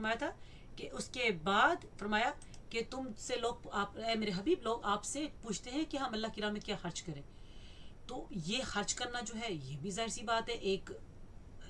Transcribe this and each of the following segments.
فرمایا تھا کہ اس کے بعد فرمایا کہ تم سے لوگ آپ اے میرے حبیب لوگ آپ سے پوچھتے ہیں کہ ہم اللہ کی راہ میں کیا خرچ کریں. تو یہ خرچ کرنا جو ہے یہ بھی ظاہر سی بات ہے ایک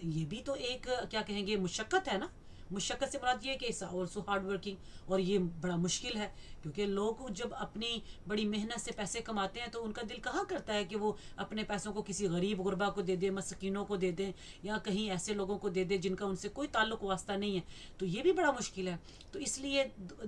یہ بھی تو ایک کیا کہیں گے مشقت ہے نا. مشقت سے مراد یہ ہے کہ اٹس آلسو ہارڈ ورکنگ اور یہ بڑا مشکل ہے کیونکہ لوگ جب اپنی بڑی محنت سے پیسے کماتے ہیں تو ان کا دل کہاں کرتا ہے کہ وہ اپنے پیسوں کو کسی غریب غربا کو دے دیں, مسکینوں کو دے دیں یا کہیں ایسے لوگوں کو دے دیں جن کا ان سے کوئی تعلق واسطہ نہیں ہے. تو یہ بھی بڑا مشکل ہے. تو اس لیے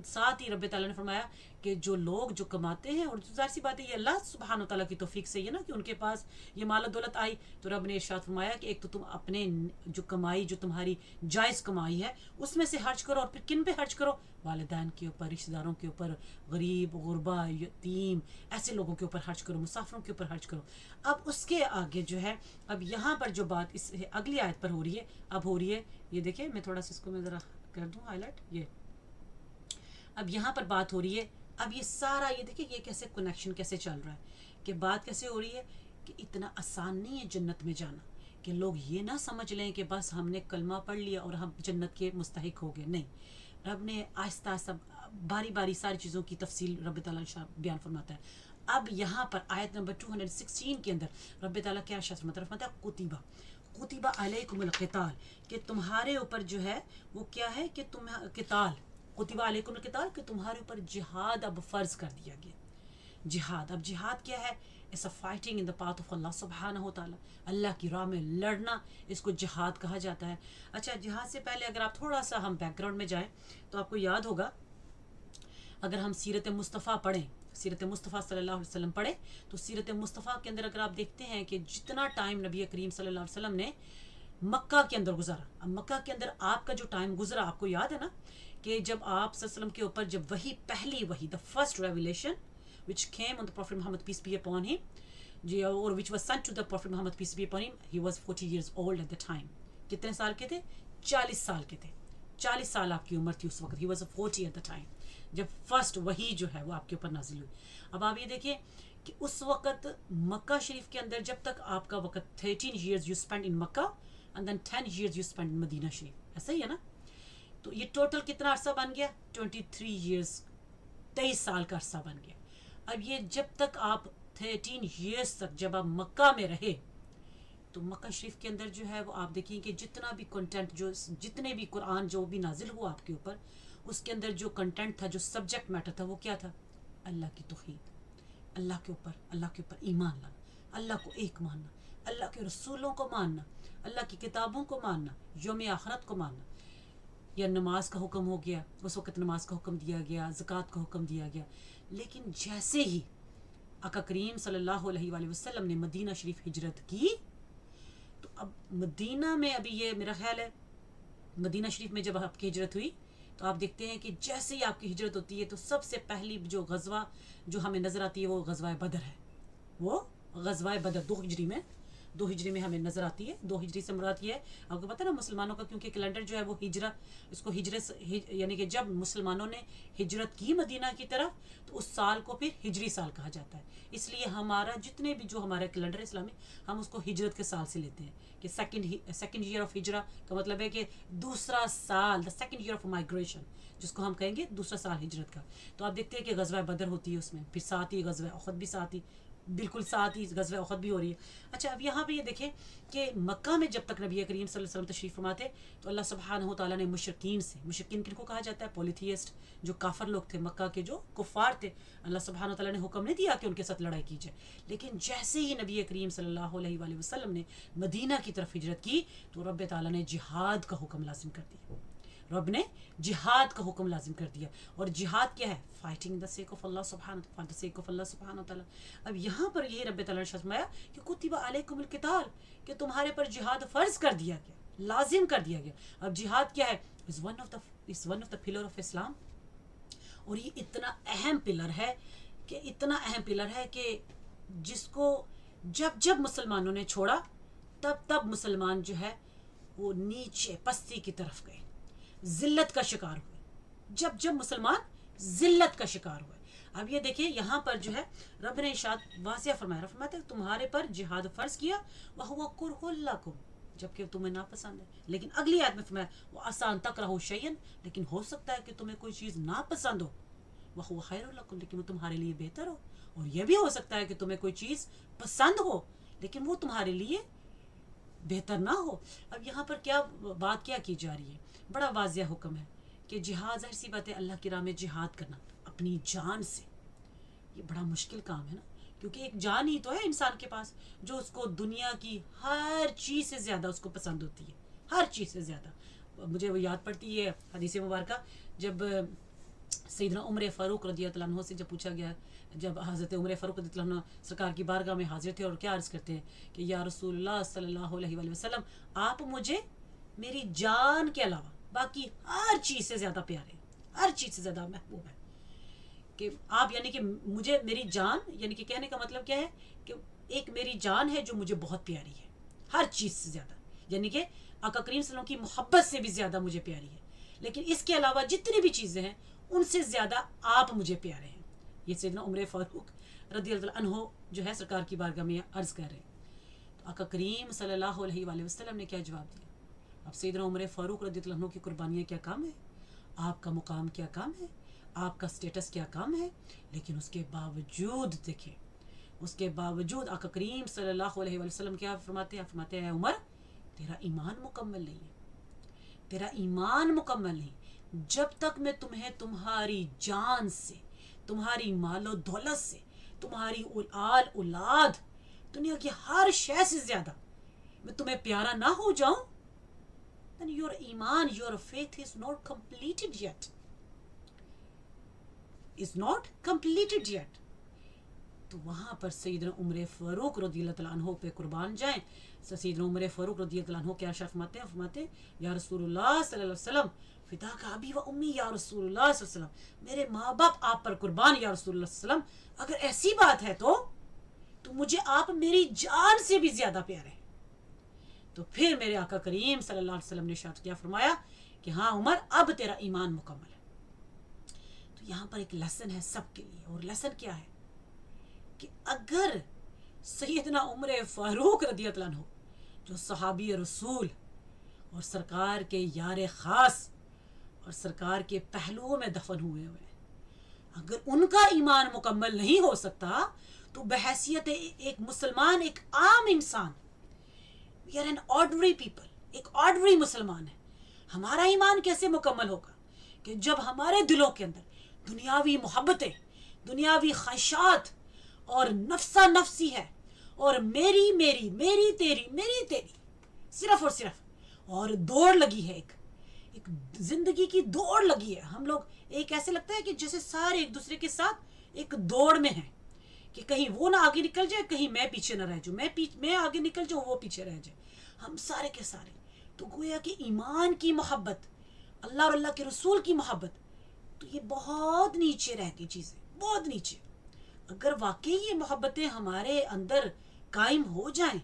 ساتھ ہی رب تعالیٰ نے فرمایا کہ جو لوگ جو کماتے ہیں اور ظاہر سی بات ہے یہ اللہ سبحانہ تعالیٰ کی توفیق سے ہے نا کہ ان کے پاس یہ مال و دولت آئی. تو رب نے ارشاد فرمایا کہ ایک تو تم اپنے جو کمائی جو تمہاری جائز کمائی ہے اس میں سے خرچ کرو, اور پھر کن پہ خرچ کرو؟ والدین کے اوپر, رشتہ داروں کے اوپر, غریب غربا یتیم ایسے لوگوں کے اوپر خرچ کرو, مسافروں کے اوپر خرچ کرو. اب اس کے آگے جو ہے اب یہاں پر جو بات اس اگلی آیت پر ہو رہی ہے اب ہو رہی ہے یہ دیکھیں میں تھوڑا سا اس کو میں ذرا کر دوں ہائی لائٹ. یہ اب یہاں پر بات ہو رہی ہے اب یہ سارا یہ دیکھیں یہ کیسے کنیکشن کیسے چل رہا ہے کہ بات کیسے ہو رہی ہے کہ اتنا آسان نہیں ہے جنت میں جانا کہ لوگ یہ نہ سمجھ لیں کہ بس ہم نے کلمہ پڑھ لیا اور ہم جنت کے مستحق ہو گئے. نہیں, رب نے آہستہ آہستہ باری باری ساری چیزوں کی تفصیل رب تعالیٰ بیان فرماتا ہے. اب یہاں پر آیت نمبر 216 کے اندر رب تعالیٰ کیا ارشاد فرماتا ہے کتبہ علیکم القتال کہ تمہارے اوپر جو ہے وہ کیا ہے کہ تم قتال کتبہ علیکم القتال کہ تمہارے اوپر جہاد اب فرض کر دیا گیا. جہاد, اب جہاد کیا ہے؟ Is a fighting in the path of اللہ سبحانہ و تعالیٰ, اللہ کی راہ میں لڑنا, اس کو جہاد کہا جاتا ہے. اچھا جہاد سے پہلے اگر آپ تھوڑا سا ہم بیک گراؤنڈ میں جائیں تو آپ کو یاد ہوگا اگر ہم سیرت مصطفیٰ پڑھیں, سیرت مصطفیٰ صلی اللہ علیہ وسلم پڑھیں تو سیرت مصطفیٰ کے اندر اگر آپ دیکھتے ہیں کہ جتنا ٹائم نبی کریم صلی اللہ علیہ وسلم نے مکہ کے اندر گزارا. اب مکہ کے اندر آپ کا جو ٹائم گزرا آپ کو یاد ہے نا کہ جب آپ صلی اللہ علیہ وسلم کے اوپر جب وہی پہلی وہی the first revelation which came on the Prophet Muhammad peace be upon him or which was sent to the Prophet Muhammad peace be upon him, he was 40 years old at the time. کتنے سال کے تھے؟ 40 سال کے تھے. 40 سال آپ کی عمر تھی اس وقت. he was 40 at the time جب فرسٹ وہی جو ہے وہ آپ کے اوپر نازل ہوئی. اب آپ یہ دیکھیں کہ اس وقت مکہ شریف کے اندر جب تک آپ کا وقت 13 years you spent in Mecca and then 10 years you spent in مدینہ شریف, ایسا ہی ہے نا. تو یہ ٹوٹل کتنا عرصہ بن گیا؟ 23 years, 23 سال کا عرصہ بن گیا. اب یہ جب تک آپ 13 years تک جب آپ مکہ میں رہے تو مکہ شریف کے اندر جو ہے وہ آپ دیکھیں کہ جتنا بھی کنٹینٹ جو جتنے بھی قرآن جو بھی نازل ہوا آپ کے اوپر اس کے اندر جو کنٹینٹ تھا جو سبجیکٹ میٹر تھا وہ کیا تھا؟ اللہ کی توحید, اللہ کے اوپر ایمان لانا, اللہ کو ایک ماننا, اللہ کے رسولوں کو ماننا, اللہ کی کتابوں کو ماننا, یوم آخرت کو ماننا. یا نماز کا حکم ہو گیا, اس وقت نماز کا حکم دیا گیا, زکوٰۃ کا حکم دیا گیا. لیکن جیسے ہی آقا کریم صلی اللہ علیہ وآلہ وسلم نے مدینہ شریف ہجرت کی تو اب مدینہ میں ابھی یہ میرا خیال ہے مدینہ شریف میں جب آپ کی ہجرت ہوئی تو آپ دیکھتے ہیں کہ جیسے ہی آپ کی ہجرت ہوتی ہے تو سب سے پہلی جو غزوہ جو ہمیں نظر آتی ہے وہ غزوہ بدر ہے. وہ غزوہ بدر 2 ہجری میں ہمیں نظر آتی ہے. 2 ہجری سے مراد یہ ہے آپ کو پتہ نا مسلمانوں کا کیونکہ کیلنڈر جو ہے وہ ہجرہ اس کو یعنی کہ جب مسلمانوں نے ہجرت کی مدینہ کی طرف تو اس سال کو پھر ہجری سال کہا جاتا ہے. اس لیے ہمارا جتنے بھی جو ہمارا کیلنڈر اسلامی ہم اس کو ہجرت کے سال سے لیتے ہیں کہ سیکنڈ ایئر آف ہجرہ کا مطلب ہے کہ دوسرا سال, the second year of migration جس کو ہم کہیں گے دوسرا سال ہجرت کا. تو آپ دیکھتے ہیں کہ غزوہ بدر ہوتی ہے اس میں, پھر ساتھ ہی غزوہ احد بھی ساتھ ہی بالکل ساتھ ہی غزوہ احد بھی ہو رہی ہے. اچھا اب یہاں پہ یہ دیکھیں کہ مکہ میں جب تک نبی کریم صلی اللہ علیہ وسلم تشریف فرما تھے تو اللہ سبحانہ و تعالیٰ نے مشرکین کن کو کہا جاتا ہے؟ پولیتھیسٹ, جو کافر لوگ تھے مکہ کے جو کفار تھے. اللہ سبحانہ و تعالیٰ نے حکم نہیں دیا کہ ان کے ساتھ لڑائی کی جائے, لیکن جیسے ہی نبی کریم صلی اللہ علیہ وآلہ وسلم نے مدینہ کی طرف ہجرت کی تو رب تعالیٰ نے جہاد کا حکم لازم کر دیا. رب نے جہاد کا حکم لازم کر دیا. اور جہاد کیا ہے؟ فائٹنگ دا سیک آف اللہ سبحانہ تعالیٰ. اب یہاں پر یہ رب تعالیٰ نے فرمایا کہ کتب علیکم القتال کہ تمہارے پر جہاد فرض کر دیا گیا, لازم کر دیا گیا. اب جہاد کیا ہے؟ is one of the pillar of اسلام. اور یہ اتنا اہم پلر ہے کہ جس کو جب مسلمانوں نے چھوڑا تب مسلمان جو ہے وہ نیچے پستی کی طرف گئے, ذلت کا شکار ہوئے. جب مسلمان ذلت کا شکار ہوئے. اب یہ دیکھیں یہاں پر جو ہے رب نے ارشاد واضح فرمایا, فرماتا ہے تمہارے پر جہاد فرض کیا وَهُوَ كُرْهٌ لَكُمْ, جبکہ تمہیں ناپسند ہے. لیکن اگلی آیت میں فرمایا وہ آسان تک رہو شیئن، لیکن ہو سکتا ہے کہ تمہیں کوئی چیز ناپسند ہو، وہ خیر لکم، لیکن وہ تمہارے لیے بہتر ہو. اور یہ بھی ہو سکتا ہے کہ تمہیں کوئی چیز پسند ہو لیکن وہ تمہارے لیے بہتر نہ ہو. اب یہاں پر کیا بات کیا کی جا رہی ہے؟ بڑا واضح حکم ہے کہ جہاد، ظاہر سی بات ہے اللہ کی راہ میں جہاد کرنا اپنی جان سے، یہ بڑا مشکل کام ہے نا، کیونکہ ایک جان ہی تو ہے انسان کے پاس جو اس کو دنیا کی ہر چیز سے زیادہ اس کو پسند ہوتی ہے، ہر چیز سے زیادہ. مجھے وہ یاد پڑتی ہے حدیث مبارکہ، جب سیدنا عمر فاروق رضی اللہ عنہ سے جب پوچھا گیا، جب حضرت عمر فاروق رضی اللہ عنہ سرکار کی بارگاہ میں حاضر تھے اور کیا عرض کرتے ہیں کہ یا رسول اللہ صلی اللہ علیہ وآلہ وسلم، آپ مجھے میری جان کے علاوہ باقی ہر چیز سے زیادہ پیارے، ہر چیز سے زیادہ محبوب ہے. کہ آپ یعنی کہ مجھے میری جان، یعنی کہ کہنے کا مطلب کیا ہے کہ ایک میری جان ہے جو مجھے بہت پیاری ہے ہر چیز سے زیادہ، یعنی کہ آقا کریم صلی اللہ علیہ وسلم کی محبت سے بھی زیادہ مجھے پیاری ہے، لیکن اس کے علاوہ جتنی بھی چیزیں ہیں ان سے زیادہ آپ مجھے پیارے ہیں. یہ سیدنا عمر فاروق رضی اللہ عنہ جو ہے سرکار کی بارگاہ میں عرض کر رہے ہیں. تو آقا کریم صلی اللہ علیہ وآلہ وسلم نے کیا جواب دیا؟ اب سیدنا عمر فاروق رضی اللہ عنہ کی قربانیاں کیا کام ہے، آپ کا مقام کیا کام ہے، آپ کا سٹیٹس کیا کام ہے، لیکن اس کے باوجود دیکھیں، اس کے باوجود آقا کریم صلی اللہ علیہ وآلہ وسلم کیا فرماتے ہیں؟ فرماتے ہیں عمر تیرا ایمان مکمل نہیں ہے، تیرا ایمان مکمل نہیں جب تک میں تمہیں تمہاری جان سے، تمہاری مال و دولت سے، تمہاری آل اولاد، دنیا کی ہر شے سے زیادہ میں تمہیں پیارا نہ ہو جاؤں، then your iman, your faith is not completed yet. Is not completed yet. تو وہاں پر سیدنا عمر فاروق رضی اللہ تعالیٰ عنہ پہ قربان جائیں. سیدنا عمر فاروق رضی اللہ عنہ کیا ارشاد فرماتے ہیں؟ فرماتے ہیں یا رسول اللہ صلی اللہ علیہ وسلم فدا کا ابی و امی یا رسول اللہ صلی اللہ علیہ وسلم، میرے ماں باپ آپ پر قربان یا رسول اللہ صلی اللہ علیہ وسلم، اگر ایسی بات ہے تو مجھے آپ میری جان سے بھی زیادہ پیارے ہیں. تو پھر میرے آقا کریم صلی اللہ علیہ وسلم نے ارشاد کیا فرمایا کہ ہاں عمر اب تیرا ایمان مکمل ہے. تو یہاں پر ایک لیسن ہے سب کے لیے، اور لیسن کیا ہے کہ اگر سیدنا عمر فاروق رضی اللہ عنہ جو صحابی رسول اور سرکار کے یار خاص اور سرکار کے پہلوؤں میں دفن ہوئے اگر ان کا ایمان مکمل نہیں ہو سکتا تو بحیثیت ایک مسلمان، ایک عام انسان، we are an ordinary people، ایک ordinary مسلمان ہے، ہمارا ایمان کیسے مکمل ہوگا کہ جب ہمارے دلوں کے اندر دنیاوی محبتیں، دنیاوی خواہشات اور نفسا نفسی ہے، اور میری میری میری تیری میری تیری صرف اور صرف، اور دوڑ لگی ہے، ایک زندگی کی دوڑ لگی ہے. ہم لوگ ایک ایسے لگتا ہے کہ جیسے سارے ایک دوسرے کے ساتھ ایک دوڑ میں ہیں کہ کہیں وہ نہ آگے نکل جائے، کہیں میں پیچھے نہ رہ جاؤں، میں آگے نکل جاؤں وہ پیچھے رہ جائے، ہم سارے کے سارے. تو گویا کہ ایمان کی محبت، اللہ اور اللہ کے رسول کی محبت، تو یہ بہت نیچے رہتی چیزیں، بہت نیچے. اگر واقعی یہ محبتیں ہمارے اندر قائم ہو جائیں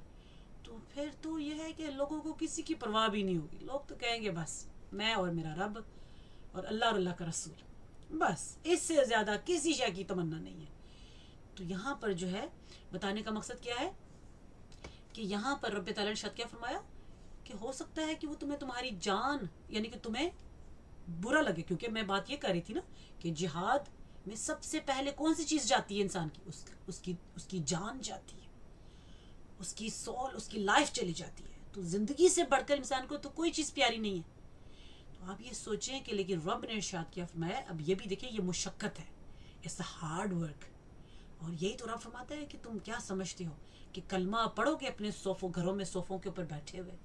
تو پھر تو یہ ہے کہ لوگوں کو کسی کی پرواہ بھی نہیں ہوگی. لوگ تو کہیں گے بس میں اور میرا رب اور اللہ کا رسول، بس اس سے زیادہ کسی شے کی تمنا نہیں ہے. تو یہاں پر جو ہے بتانے کا مقصد کیا ہے کہ یہاں پر رب تعالیٰ نے شاید کیا فرمایا کہ ہو سکتا ہے کہ وہ تمہاری جان، یعنی کہ تمہیں برا لگے، کیونکہ میں بات یہ کر رہی تھی نا کہ جہاد میں سب سے پہلے کون سی چیز جاتی ہے انسان کی؟ اس کی جان جاتی ہے، اس کی سول، اس کی لائف چلی جاتی ہے. تو زندگی سے بڑھ کر انسان کو تو کوئی چیز پیاری نہیں ہے. تو آپ یہ سوچیں کہ لیکن رب نے ارشاد کیا فرمایا. اب یہ بھی دیکھیں، یہ مشقت ہے، اٹس اے ہارڈ ورک. اور یہی تو رب فرماتا ہے کہ تم کیا سمجھتے ہو کہ کلمہ پڑھو گے اپنے گھروں میں صوفوں کے اوپر بیٹھے ہوئے،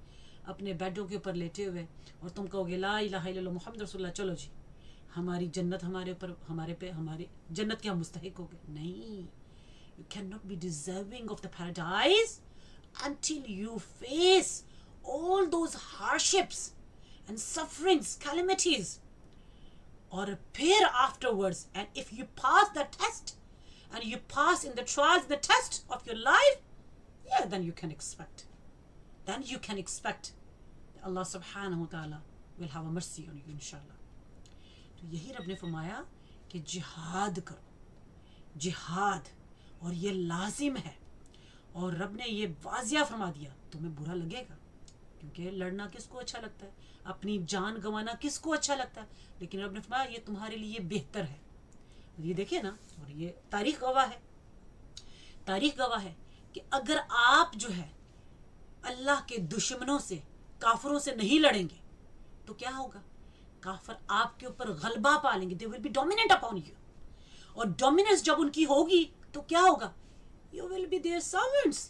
اپنے بیڈوں کے اوپر لیٹے ہوئے، اور تم کہو گے لا الہ الا اللہ محمد رسول اللہ، چلو جی ہماری جنت ہمارے اوپر، ہماری جنت کے ہم مستحق ہو گئے. نہیں، you cannot be deserving of the paradise until you face all those hardships and sufferings, calamities. اور پھر afterwards, and if you pass the test and you pass in the trials, the test of your life, yeah, then you can expect that Allah subhanahu wa ta'ala will have a mercy on you inshallah. تو یہی رب نے فرمایا کہ جہاد کرو، جہاد، اور یہ لازم ہے. اور رب نے یہ واضح فرما دیا تمہیں برا لگے گا، کیونکہ لڑنا کس کو اچھا لگتا ہے, اپنی جان گنوانا کس کو اچھا لگتا ہے, لیکن رب نے فرمایا یہ تمہارے لیے بہتر ہے. یہ دیکھیں نا, اور یہ تاریخ گواہ ہے, تاریخ گواہ ہے کہ اگر آپ جو ہے اللہ کے دشمنوں سے, کافروں سے نہیں لڑیں گے تو کیا ہوگا, کافر آپ کے اوپر غلبہ پا لیں گے. they will be dominant upon you, اور ڈومیننس جب ان کی ہوگی تو کیا ہوگا, you will be their servants,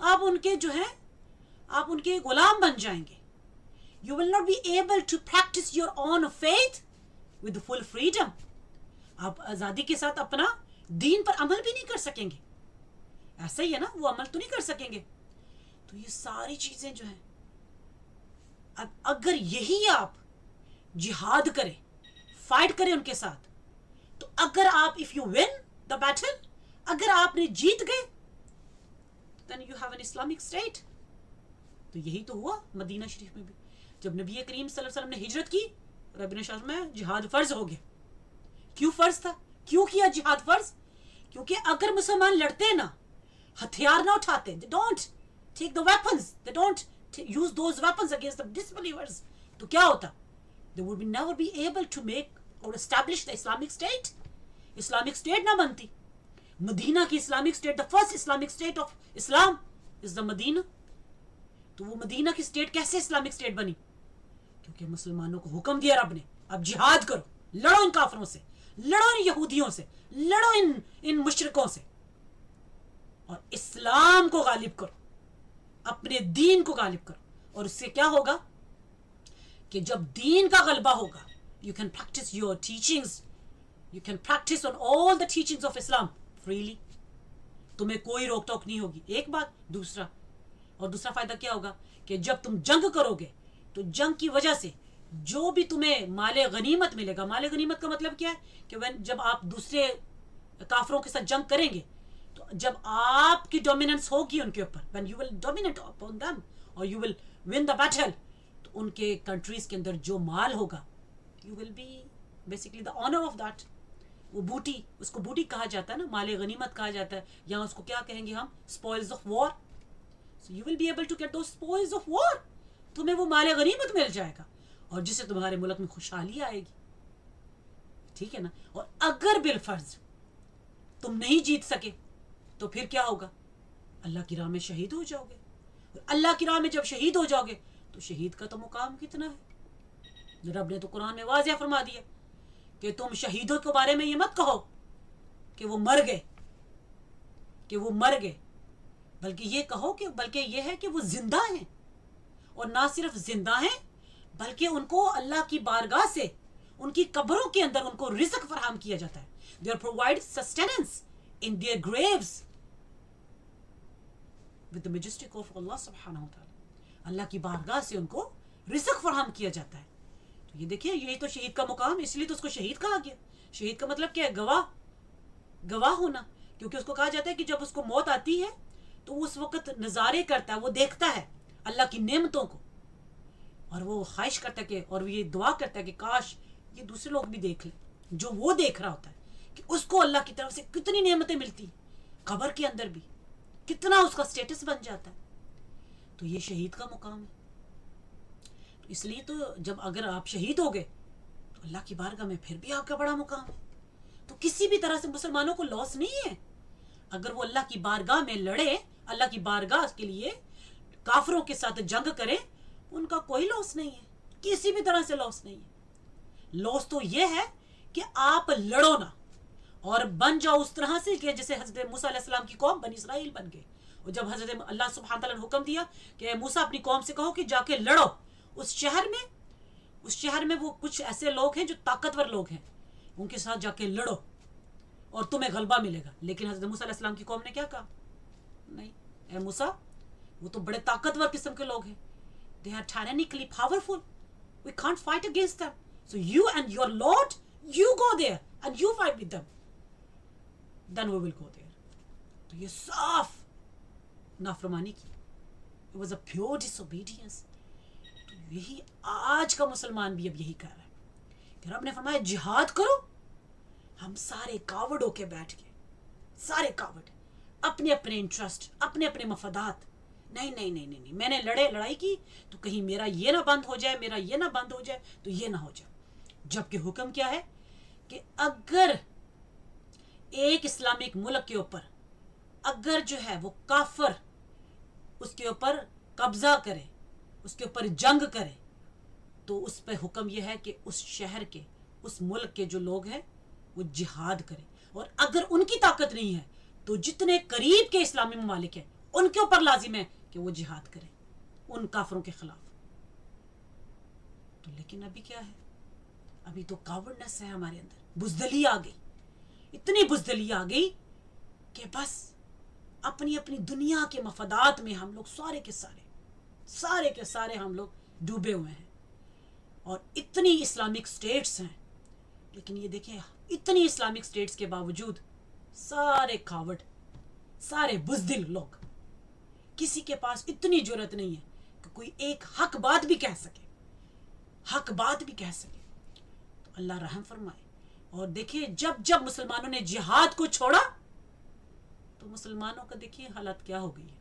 آپ ان کے جو ہیں, آپ ان کے غلام بن جائیں گے. you will not be able to practice your own faith with full freedom, آپ آزادی کے ساتھ اپنا دین پر عمل بھی نہیں کر سکیں گے. ایسا ہی ہے نا, وہ عمل تو نہیں کر سکیں گے. تو یہ ساری چیزیں جو ہیں, اب اگر یہی آپ جہاد کریں, فائٹ کریں ان کے ساتھ, تو اگر آپ if you win the battle, اگر آپ نے جیت گئے, then you have an Islamic state. تو یہی تو ہوا مدینہ شریف میں بھی, جب نبی کریم صلی اللہ علیہ وسلم نے ہجرت کی, رب نے شاہ میں جہاد فرض ہو گیا. کیوں فرض تھا, کیوں کیا جہاد فرض, کیونکہ اگر مسلمان لڑتے نا, ہتھیار نہ اٹھاتے, they don't take the weapons, they don't use those weapons against the disbelievers, تو کیا ہوتا, they would be never be able to make or establish the Islamic state. Islamic state نہ بنتی. مدینہ کی Islamic state, the first Islamic state of Islam is the Medina. تو وہ مدینہ کی state کیسے Islamic state بنی, کیونکہ مسلمانوں کو حکم دیا رب نے, اب جہاد کرو, لڑو ان کافروں سے, لڑو ان یہودیوں سے, لڑو ان مشرکوں سے, اور اسلام کو غالب کرو, اپنے دین کو غالب کرو. اور اس سے کیا ہوگا کہ جب دین کا غلبہ ہوگا, you can practice your teachings, you can practice on all the teachings of Islam freely. تمہیں کوئی روک ٹوک نہیں ہوگی. ایک بات. دوسرا فائدہ کیا ہوگا کہ جب تم جنگ کرو گے تو جنگ کی وجہ سے جو بھی تمہیں مال غنیمت ملے گا, مال غنیمت کا مطلب کیا ہے کہ جب آپ دوسرے کافروں کے ساتھ جنگ کریں گے, تو جب آپ کی ڈومیننس ہوگی ان کے اوپر, when you will dominate upon them or you will win the battle, تو ان کے کنٹریز کے اندر جو مال ہوگا, you will be basically the honor of that. وہ بوٹی, اس کو بوٹی کہا جاتا ہے نا, مال غنیمت کہا جاتا ہے, یا اس کو کیا کہیں گے ہم, spoils of war. So you will be able to get those spoils of war. تمہیں وہ مال غنیمت مل جائے گا, اور جس سے تمہارے ملک میں خوشحالی آئے گی. ٹھیک ہے نا. اور اگر بالفرض تم نہیں جیت سکے تو پھر کیا ہوگا, اللہ کی راہ میں شہید ہو جاؤ گے. اللہ کی راہ میں جب شہید ہو جاؤ گے تو شہید کا تو مقام کتنا ہے. رب نے تو قرآن میں واضح فرما دیا کہ تم شہیدوں کے بارے میں یہ مت کہو کہ وہ مر گئے, کہ وہ مر گئے, بلکہ یہ کہو کہ بلکہ یہ ہے کہ وہ زندہ ہیں, اور نہ صرف زندہ ہیں بلکہ ان کو اللہ کی بارگاہ سے ان کی قبروں کے اندر ان کو رزق فراہم کیا جاتا ہے. They are provided sustenance in their graves with the majestic of Allah subhanahu wa ta'ala. اللہ کی بارگاہ سے ان کو رزق فراہم کیا جاتا ہے. تو یہ دیکھیں, یہی تو شہید کا مقام, اس لیے تو اس کو شہید کہا گیا. شہید کا مطلب کیا ہے, گواہ ہونا. کیونکہ اس کو کہا جاتا ہے کہ جب اس کو موت آتی ہے تو اس وقت نظارے کرتا ہے, وہ دیکھتا ہے اللہ کی نعمتوں کو, اور وہ خواہش کرتا ہے کہ, اور وہ یہ دعا کرتا ہے کہ کاش یہ دوسرے لوگ بھی دیکھ لیں جو وہ دیکھ رہا ہوتا ہے, کہ اس کو اللہ کی طرف سے کتنی نعمتیں ملتی ہیں, قبر کے اندر بھی کتنا اس کا سٹیٹس بن جاتا ہے. تو یہ شہید کا مقام ہے. اس لیے تو جب اگر آپ شہید ہو گئے تو اللہ کی بارگاہ میں پھر بھی آپ کا بڑا مقام ہے. تو کسی بھی طرح سے مسلمانوں کو لاس نہیں ہے اگر وہ اللہ کی بارگاہ میں لڑے, اللہ کی بارگاہ کے لیے کافروں کے ساتھ جنگ کریں, ان کا کوئی لاس نہیں ہے, کسی بھی طرح سے لاس نہیں ہے. لاس تو یہ ہے کہ آپ لڑو نا اور بن جاؤ اس طرح سے کہ جیسے حضرت موسیٰ علیہ السلام کی قوم بنی اسرائیل بن گئے. اور جب حضرت اللہ سبحانہ تعالیٰ نے حکم دیا کہ موسیٰ اپنی قوم سے کہو کہ جا کے لڑو اس شہر میں وہ کچھ ایسے لوگ ہیں جو طاقتور لوگ ہیں, ان کے ساتھ جا کے لڑو اور تمہیں غلبہ ملے گا. لیکن حضرت موسیٰ علیہ السلام کی قوم نے کیا کہا, نہیں اے موسیٰ, وہ تو بڑے طاقتور قسم کے لوگ ہیں, they are tyrannically powerful, we can't fight against them, so you and your Lord, you go there and you fight with them, then we will go there. تو یہ صاف نافرمانی کی, it was a pure disobedience. تو یہی آج کا مسلمان بھی اب یہی کر رہا ہے کہ رب نے فرمایا جہاد کرو. ہم سارے کاوڑ ہو کے بیٹھ گئے, سارے کاوڑ, اپنے اپنے انٹرسٹ, اپنے اپنے مفادات, نہیں نہیں نہیں نہیں, میں نے لڑائی کی تو کہیں میرا یہ نہ بند ہو جائے, میرا یہ نہ بند ہو جائے, تو یہ نہ ہو جائے. جبکہ حکم کیا ہے کہ اگر ایک اسلامک ملک کے اوپر اگر جو ہے وہ کافر اس کے اوپر قبضہ کرے, اس کے اوپر جنگ کرے, تو اس پہ حکم یہ ہے کہ اس شہر کے, اس ملک کے جو لوگ ہیں وہ جہاد کریں. اور اگر ان کی طاقت نہیں ہے تو جتنے قریب کے اسلامی ممالک ہیں ان کے اوپر لازم ہے کہ وہ جہاد کریں ان کافروں کے خلاف. تو لیکن ابھی کیا ہے, ابھی تو کاوڑنس ہے ہمارے اندر, بزدلی آ گئی, اتنی بزدلی آ گئی کہ بس اپنی اپنی دنیا کے مفادات میں ہم لوگ سارے کے سارے ہم لوگ ڈوبے ہوئے ہیں. اور اتنی اسلامک سٹیٹس ہیں, لیکن یہ دیکھیں اتنی اسلامک سٹیٹس کے باوجود سارے کھاوٹ, سارے بزدل لوگ, کسی کے پاس اتنی جرت نہیں ہے کہ کوئی ایک حق بات بھی کہہ سکے, تو اللہ رحم فرمائے. اور دیکھیں جب مسلمانوں نے جہاد کو چھوڑا تو مسلمانوں کا دیکھیں حالت کیا ہو گئی ہے.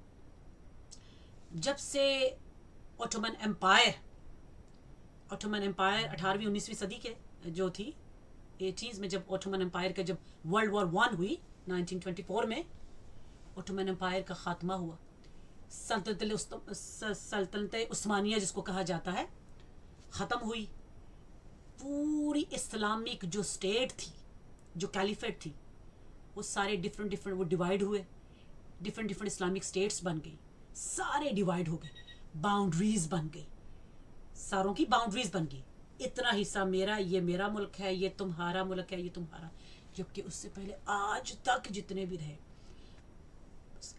جب سے اوٹومن امپائر 18ویں 19ویں صدی کے جو تھی 18 میں, جب اوٹومن امپائر کا جب ورلڈ وار 1 ہوئی 1924 میں, اوٹومن امپائر کا خاتمہ ہوا, سلطنت عثمانیہ جس کو کہا جاتا ہے ختم ہوئی. پوری اسلامک جو سٹیٹ تھی, جو کیلیفیٹ تھی, وہ سارے ڈفرنٹ وہ ڈیوائیڈ ہوئے, ڈفرنٹ اسلامک سٹیٹس بن گئی, سارے ڈیوائیڈ ہو گئے, باؤنڈریز بن گئی, ساروں کی باؤنڈریز بن گئی. اتنا حصہ میرا, یہ میرا ملک ہے, یہ تمہارا ملک ہے, یہ تمہارا. جبکہ اس سے پہلے آج تک جتنے بھی رہے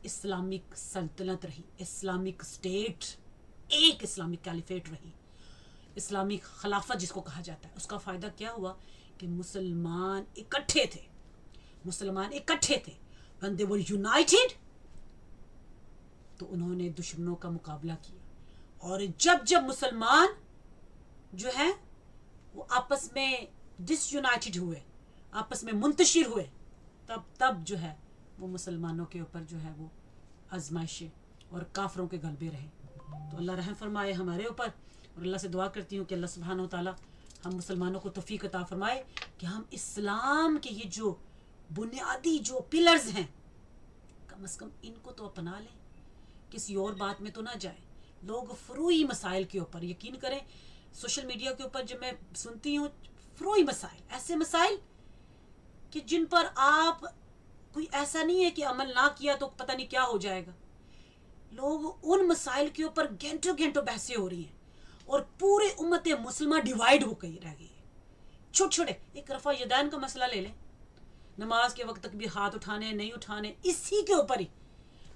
اسلامک سلطنت رہی, اسلامک سٹیٹ, ایک اسلامک کیلیفیٹ رہی, اسلامک خلافت جس کو کہا جاتا ہے. اس کا فائدہ کیا ہوا کہ مسلمان اکٹھے تھے, when they were united تو انہوں نے دشمنوں کا مقابلہ کیا. اور جب مسلمان جو ہے وہ آپس میں ڈس یونائٹڈ ہوئے, آپس میں منتشر ہوئے, تب جو ہے وہ مسلمانوں کے اوپر جو ہے وہ آزمائشیں اور کافروں کے غلبے رہے. تو اللہ رحم فرمائے ہمارے اوپر, اور اللہ سے دعا کرتی ہوں کہ اللہ سبحانہ و تعالی ہم مسلمانوں کو توفیق عطا فرمائے کہ ہم اسلام کے یہ جو بنیادی جو پلرز ہیں کم از کم ان کو تو اپنا لیں, کسی اور بات میں تو نہ جائیں. لوگ فروئی مسائل کے اوپر, یقین کریں سوشل میڈیا کے اوپر جب میں سنتی ہوں فروئی مسائل, ایسے مسائل کہ جن پر آپ کوئی ایسا نہیں ہے کہ عمل نہ کیا تو پتہ نہیں کیا ہو جائے گا. لوگ ان مسائل کے اوپر گھنٹوں بحثیں ہو رہی ہیں اور پورے امت مسلمہ ڈیوائیڈ ہو گئی رہ گئی ہے. چھوٹے ایک رفع یدین کا مسئلہ لے لیں, نماز کے وقت تک بھی ہاتھ اٹھانے نہیں اٹھانے, اسی کے اوپر ہی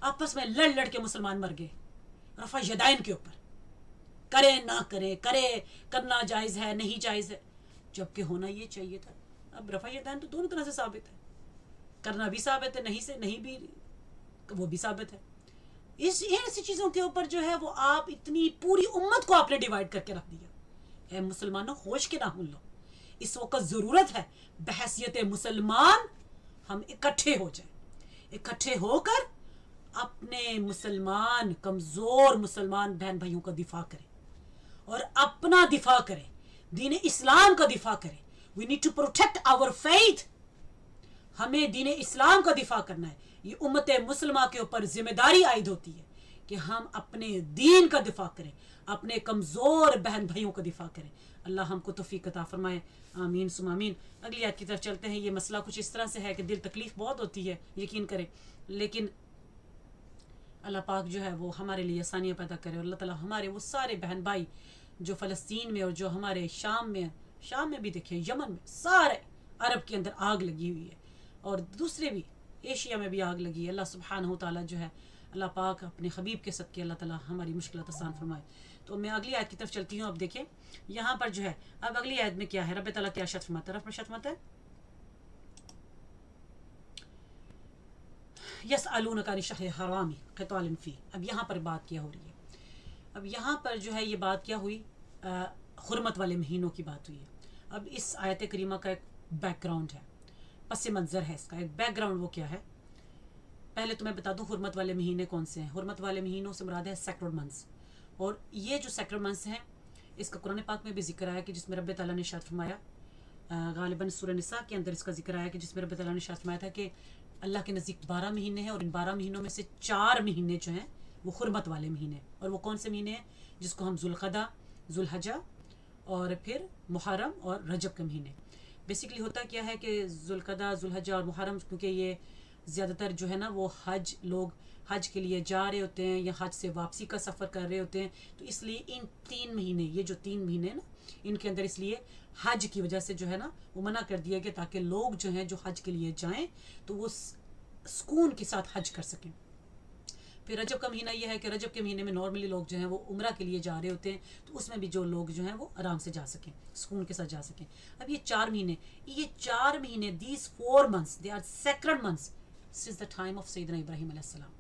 آپس میں لڑ کے مسلمان مر گئے رفع یدین کے اوپر, کرے نہ کرے, کرنا جائز ہے نہیں جائز ہے, جبکہ ہونا یہ چاہیے تھا. اب رفع یدین تو دونوں طرح سے ثابت ہے, کرنا بھی ثابت ہے, نہیں بھی وہ بھی ثابت ہے. ایسی چیزوں کے اوپر جو ہے وہ آپ اتنی پوری امت کو آپ نے ڈیوائیڈ کر کے رکھ دیا. اے مسلمانوں ہوش کے نہ بھول لو, اس وقت ضرورت ہے بحیثیت مسلمان ہم اکٹھے ہو جائیں, اکٹھے ہو کر اپنے مسلمان کمزور مسلمان بہن بھائیوں کا دفاع کریں اور اپنا دفاع کریں, دین اسلام کا دفاع کریں. We need to protect our faith. ہمیں دین اسلام کا دفاع کرنا ہے. یہ امت مسلمہ کے اوپر ذمہ داری عائد ہوتی ہے کہ ہم اپنے دین کا دفاع کریں, اپنے کمزور بہن بھائیوں کا دفاع کریں. اللہ ہم کو توفیق عطا فرمائے, آمین ثم آمین. اگلی آیت کی طرف چلتے ہیں. یہ مسئلہ کچھ اس طرح سے ہے کہ دل تکلیف بہت ہوتی ہے, یقین کریں, لیکن اللہ پاک جو ہے وہ ہمارے لیے آسانیاں پیدا کرے. اور اللہ تعالیٰ ہمارے وہ سارے بہن بھائی جو فلسطین میں اور جو ہمارے شام میں بھی دیکھیں, یمن میں, سارے عرب کے اندر آگ لگی ہوئی ہے, اور دوسرے بھی ایشیا میں بھی آگ لگی ہے. اللہ سبحانہ و تعالیٰ جو ہے, اللہ پاک اپنے حبیب کے صدقے اللہ تعالیٰ ہماری مشکلات آسان فرمائے. تو میں اگلی آیت کی طرف چلتی ہوں. اب دیکھیں یہاں پر جو ہے, اب اگلی آیت میں کیا ہے, رب تعالیٰ کیا ارشاد فرماتا ہے, رب ارشاد فرماتا ہے یسألونک عن الشہر الحرام قتال فیہ. اب یہاں پر بات کیا ہو رہی ہے, اب یہاں پر جو ہے یہ بات کیا ہوئی, حرمت والے مہینوں کی بات ہوئی ہے. اب اس آیت کریمہ کا ایک بیک گراؤنڈ ہے, پس منظر ہے اس کا ایک بیک گراؤنڈ. وہ کیا ہے, پہلے تو میں بتا دوں حرمت والے مہینے کون سے ہیں. حرمت والے مہینوں سے مراد ہے سیکرڈ منتھس. اور یہ جو سیکرڈ منتھس ہیں اس کا قرآن پاک میں بھی ذکر آیا کہ جس میں رب تعالیٰ نے ارشاد فرمایا, غالباً سورہ نساء کے اندر اس کا ذکر آیا کہ جس میں رب تعالیٰ نے ارشاد فرمایا تھا کہ اللہ کے نزدیک 12 مہینے ہیں, اور ان 12 مہینوں میں سے 4 مہینے جو ہیں وہ حرمت والے مہینے ہیں. اور وہ کون سے مہینے ہیں؟ جس کو ہم ذوالقعدہ, ذوالحجہ اور پھر محرم اور رجب کے مہینے. بیسیکلی ہوتا کیا ہے کہ ذوالقعدہ, ذوالحجہ اور محرم, کیونکہ یہ زیادہ تر جو ہے نا وہ لوگ حج کے لیے جا رہے ہوتے ہیں یا حج سے واپسی کا سفر کر رہے ہوتے ہیں, تو اس لیے ان 3 مہینے, یہ جو 3 مہینے ہیں نا, ان کے اندر اس لیے حج کی وجہ سے جو ہے نا وہ منع کر دیا گیا تاکہ لوگ جو ہیں جو حج کے لیے جائیں تو وہ سکون کے ساتھ حج کر سکیں. پھر رجب کا مہینہ یہ ہے کہ رجب کے مہینے میں نارملی لوگ جو ہیں وہ عمرہ کے لیے جا رہے ہوتے ہیں, تو اس میں بھی جو لوگ جو ہیں وہ آرام سے جا سکیں, سکون کے ساتھ جا سکیں. اب یہ 4 مہینے these 4 months they are sacred months since the time of سیدنا ابراہیم علیہ السلام.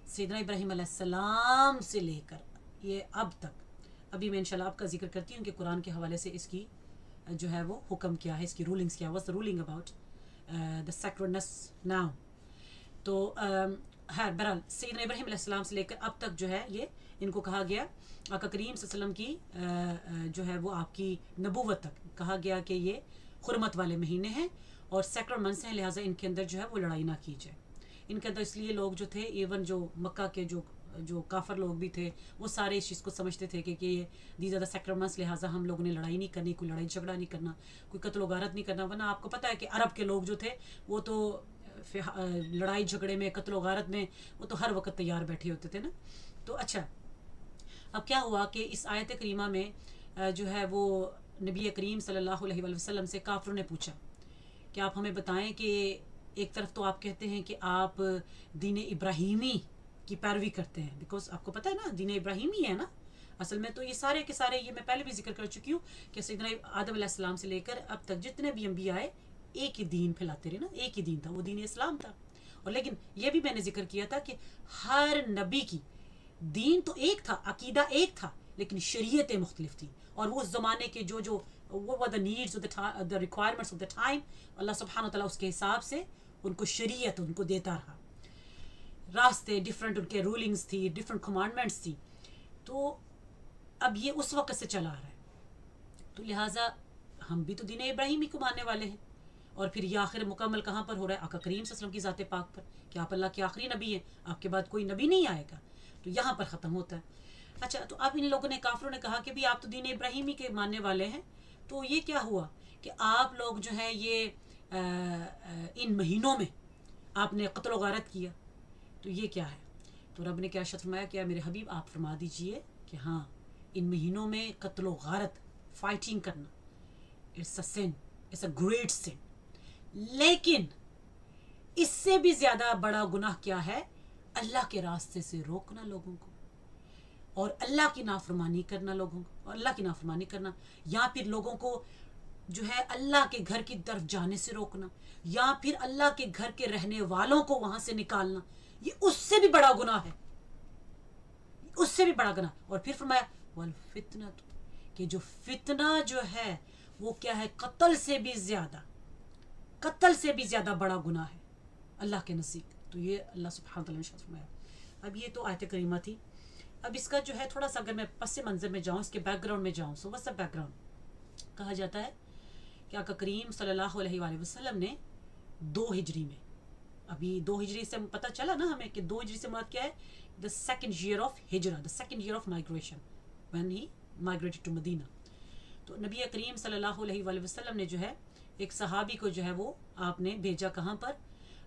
سیدنا ابراہیم علیہ السلام سے لے کر یہ اب تک, ابھی میں انشاءاللہ آپ کا ذکر کرتی ہوں کہ قرآن کے حوالے سے اس کی جو ہے وہ حکم کیا ہے, اس کی رولنگس کیا ہے, what's the ruling about the sacredness now. تو بہرحال سیدنا ابراہیم علیہ السلام سے لے کر اب تک جو ہے یہ ان کو کہا گیا, آقا کریم صلی اللہ علیہ وسلم کی جو ہے وہ آپ کی نبوت تک کہا گیا کہ یہ حرمت والے مہینے ہیں اور سیکرڈ منتھس ہیں, لہٰذا ان کے اندر جو ہے وہ لڑائی نہ کی جائے. ان کے اندر اس لیے لوگ جو تھے, ایون جو مکہ کے جو کافر لوگ بھی تھے, وہ سارے اس چیز کو سمجھتے تھے کہ یہ these are the sacred months, لہٰذا ہم لوگوں نے لڑائی نہیں کرنی, کوئی لڑائی جھگڑا نہیں کرنا, کوئی قتل و غارت نہیں کرنا. ورنہ آپ کو پتہ ہے کہ عرب کے لوگ جو تھے وہ تو لڑائی جھگڑے میں, قتل و غارت میں وہ تو ہر وقت تیار بیٹھے ہوتے تھے نا. تو اچھا, اب کیا ہوا کہ اس آیت کریمہ میں جو ہے وہ نبی کریم صلی اللہ علیہ وسلم سے کافروں نے پوچھا کہ آپ ہمیں بتائیں کہ ایک طرف تو آپ کہتے ہیں کہ آپ دین ابراہیمی کی پیروی کرتے ہیں, بیکاز آپ کو پتہ ہے نا دین ابراہیمی ہے نا اصل میں. تو یہ سارے کے سارے, یہ میں پہلے بھی ذکر کر چکی ہوں کہ سیدنا آدم علیہ السلام سے لے کر اب تک جتنے بھی انبیاء آئے ایک ہی دین پھیلاتے رہے نا, ایک ہی دین تھا, وہ دین اسلام تھا. اور لیکن یہ بھی میں نے ذکر کیا تھا کہ ہر نبی کی دین تو ایک تھا, عقیدہ ایک تھا, لیکن شریعتیں مختلف تھیں. اور وہ اس زمانے کے جو what were the needs of the requirements of the time, اللہ سبحانہ وتعالیٰ اس کے حساب سے ان کو شریعت ان کو دیتا رہا, راستے ڈفرینٹ, ان کے رولنگس تھی, ڈفرینٹ کمانڈمنٹس تھی. تو اب یہ اس وقت سے چلا آ رہا ہے, تو لہٰذا ہم بھی تو دین ابراہیمی کو ماننے والے ہیں. اور پھر یہ آخر مکمل کہاں پر ہو رہا ہے؟ آقا کریم صلی اللہ علیہ وسلم کی ذات پاک پر, کہ آپ اللہ کے آخری نبی ہیں, آپ کے بعد کوئی نبی نہیں آئے گا. تو یہاں پر ختم ہوتا ہے. اچھا, تو اب ان لوگوں نے, کافروں نے کہا کہ بھی آپ تو دین ابراہیمی کے ماننے والے ہیں, تو یہ کیا ہوا کہ آپ لوگ جو ہے یہ ان مہینوں میں آپ نے قتل و غارت کیا, تو یہ کیا ہے؟ تو رب نے کیا ارشاد فرمایا کہ میرے حبیب آپ فرما دیجئے کہ ہاں ان مہینوں میں قتل و غارت, فائٹنگ کرنا, it's a sin, it's a great sin. لیکن اس سے بھی زیادہ بڑا گناہ کیا ہے؟ اللہ کے راستے سے روکنا لوگوں کو, اور اللہ کی نافرمانی کرنا لوگوں کو, اور اللہ کی نافرمانی کرنا, یا پھر لوگوں کو جو ہے اللہ کے گھر کی طرف جانے سے روکنا, یا پھر اللہ کے گھر کے رہنے والوں کو وہاں سے نکالنا, یہ اس سے بھی بڑا گناہ ہے, اس سے بھی بڑا گناہ. اور پھر فرمایا والفتنہ, کہ جو فتنہ جو ہے وہ کیا ہے؟ قتل سے بھی زیادہ بڑا گناہ ہے اللہ کے نزدیک. تو یہ اللہ سبحانہ وتعالیٰ نے ارشاد فرمایا. اب یہ تو آیت کریمہ تھی. اب اس کا جو ہے تھوڑا سا اگر میں پس منظر میں جاؤں, اس کے بیک گراؤنڈ میں جاؤں, سو وٹس بیک گراؤنڈ. کہا جاتا ہے کہ آقا کریم صلی اللہ علیہ وآلہ وسلم نے 2 ہجری میں, ابھی 2 ہجری سے پتہ چلا نا ہمیں کہ 2 ہجری سے مراد کیا ہے؟ دا سیکنڈ ایئر آف ہجرہ, the second year of migration, when he migrated to Medina. تو نبی کریم صلی اللہ علیہ وآلہ وسلم نے جو ہے ایک صحابی کو جو ہے وہ آپ نے بھیجا, کہاں پر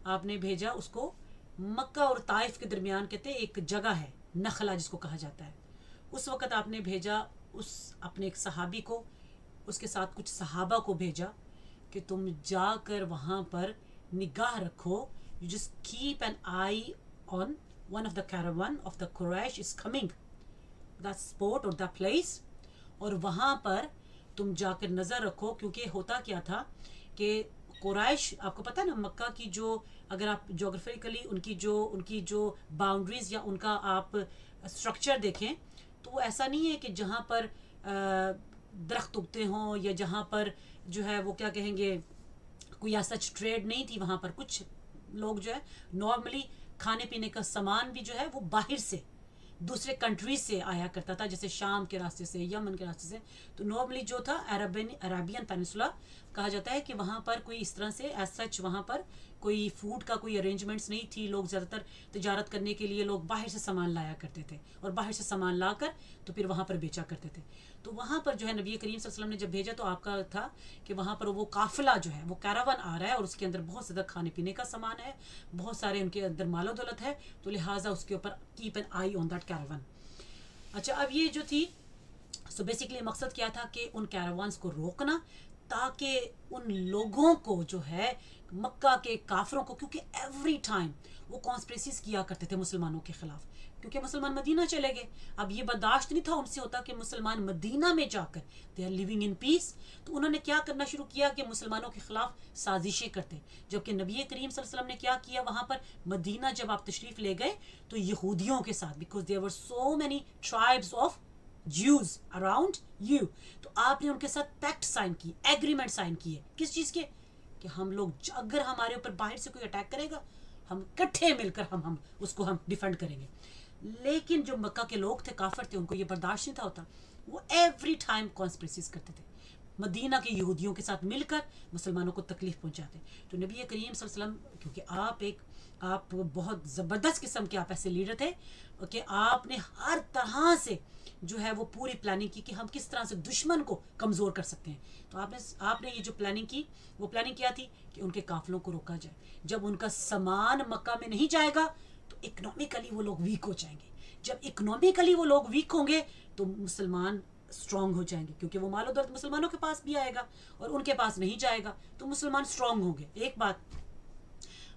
آپ نے بھیجا اس کو؟ مکہ اور طائف کے درمیان کہتے ہیں ایک جگہ ہے نخلا جس کو کہا جاتا ہے. اس وقت آپ نے بھیجا اس اپنے ایک صحابی کو, اس کے ساتھ کچھ صحابہ کو بھیجا کہ تم جا کر وہاں پر نگاہ رکھو, you just keep an eye on one of the caravan of the Quraysh is coming, that spot or that place, اور وہاں پر تم جا کر نظر رکھو. کیونکہ ہوتا کیا تھا کہ قریش, آپ کو پتہ ہے نا مکہ کی جو, اگر آپ جغرافیکلی ان کی جو باؤنڈریز یا ان کا آپ اسٹرکچر دیکھیں تو وہ ایسا نہیں ہے کہ جہاں پر درخت اگتے ہوں, یا جہاں پر جو ہے وہ کیا کہیں گے کوئی ایسا ٹریڈ نہیں تھی وہاں پر. کچھ لوگ جو ہے نارملی کھانے پینے کا سامان بھی جو ہے وہ باہر سے دوسرے کنٹریز سے آیا کرتا تھا، جیسے شام کے راستے سے، یمن کے راستے سے. تو نارملی جو تھا عربین پینسولا کہا جاتا ہے کہ وہاں پر کوئی اس طرح سے ایز سچ وہاں پر کوئی فوڈ کا کوئی ارینجمنٹس نہیں تھی. لوگ زیادہ تر تجارت کرنے کے لیے لوگ باہر سے سامان لایا کرتے تھے، اور باہر سے سامان لا کر تو پھر وہاں پر بیچا کرتے تھے. تو وہاں پر جو ہے نبی کریم صلی اللہ علیہ وسلم نے جب بھیجا تو آپ کا تھا کہ وہاں پر وہ قافلہ جو ہے وہ کیراون آ رہا ہے، اور اس کے اندر بہت زیادہ کھانے پینے کا سامان ہے، بہت سارے ان کے اندر مال و دولت ہے، تو لہٰذا اس کے اوپر keep an eye on that caravan. اچھا، اب یہ جو تھی سو بیسکلی مقصد کیا تھا کہ ان کیراوانس کو روکنا، تاکہ ان لوگوں کو جو ہے مکہ کے کافروں کو، کیونکہ ایوری ٹائم وہ کانسپریسیز کیا کرتے تھے مسلمانوں کے خلاف، کیونکہ مسلمان مدینہ چلے گئے. اب یہ برداشت نہیں تھا ان سے ہوتا کہ مسلمان مدینہ میں جا کر دے آر لیونگ ان پیس. تو انہوں نے کیا کرنا شروع کیا کہ مسلمانوں کے خلاف سازشیں کرتے. جبکہ نبی کریم صلی اللہ علیہ وسلم نے کیا کیا وہاں پر مدینہ جب آپ تشریف لے گئے تو یہودیوں کے ساتھ، because there were so many tribes of Jews around you, تو آپ نے ان کے ساتھ پیکٹ سائن کی، ایگریمنٹ سائن کیے. کس چیز کے؟ کہ ہم لوگ اگر ہمارے اوپر باہر سے کوئی اٹیک کرے گا، ہم کٹھے مل کر ہم اس کو ہم ڈیفینڈ کریں گے. لیکن جو مکہ کے لوگ تھے، کافر تھے، ان کو یہ برداشت نہیں تھا ہوتا. وہ ایوری ٹائم کانسپریسیز کرتے تھے، مدینہ کے یہودیوں کے ساتھ مل کر مسلمانوں کو تکلیف پہنچاتے. تو نبی کریم صلی اللہ علیہ وسلم، کیونکہ آپ بہت زبردست قسم کے آپ ایسے لیڈر تھے کہ آپ نے ہر طرح سے جو ہے وہ پوری پلاننگ کی کہ ہم کس طرح سے دشمن کو کمزور کر سکتے ہیں. تو آپ نے یہ جو پلاننگ کی، وہ پلاننگ کیا تھی کہ ان کے قافلوں کو روکا جائے. جب ان کا سامان مکہ میں نہیں جائے گا تو اکنامکلی وہ لوگ ویک ہو جائیں گے. جب اکنامکلی وہ لوگ ویک ہوں گے تو مسلمان اسٹرانگ ہو جائیں گے، کیونکہ وہ مال و دولت مسلمانوں کے پاس بھی آئے گا اور ان کے پاس نہیں جائے گا تو مسلمان اسٹرانگ ہوں گے. ایک بات.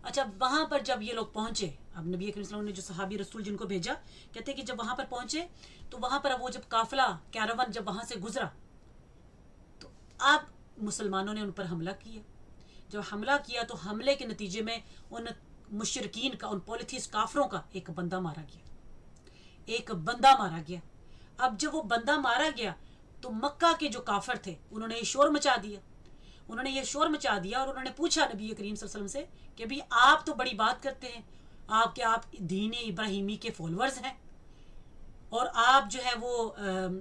اچھا، وہاں پر جب یہ لوگ پہنچے، اب نبی کریم صلی اللہ علیہ وسلم نے جو صحابی رسول جن کو بھیجا، کہتے ہیں کہ جب وہاں پر پہنچے تو وہاں پر اب وہ جب قافلہ کیراون جب وہاں سے گزرا تو اب مسلمانوں نے ان پر حملہ کیا. جب حملہ کیا تو حملے کے نتیجے میں ان مشرکین کا، ان پولیتھیس کافروں کا ایک بندہ مارا گیا. اب جب وہ بندہ مارا گیا تو مکہ کے جو کافر تھے انہوں نے یہ شور مچا دیا اور انہوں نے پوچھا نبی کریم صلی اللہ علیہ وسلم سے کہ بھی آپ تو بڑی بات کرتے ہیں، آپ دین ابراہیمی کے فالورز ہیں، اور آپ جو ہے وہ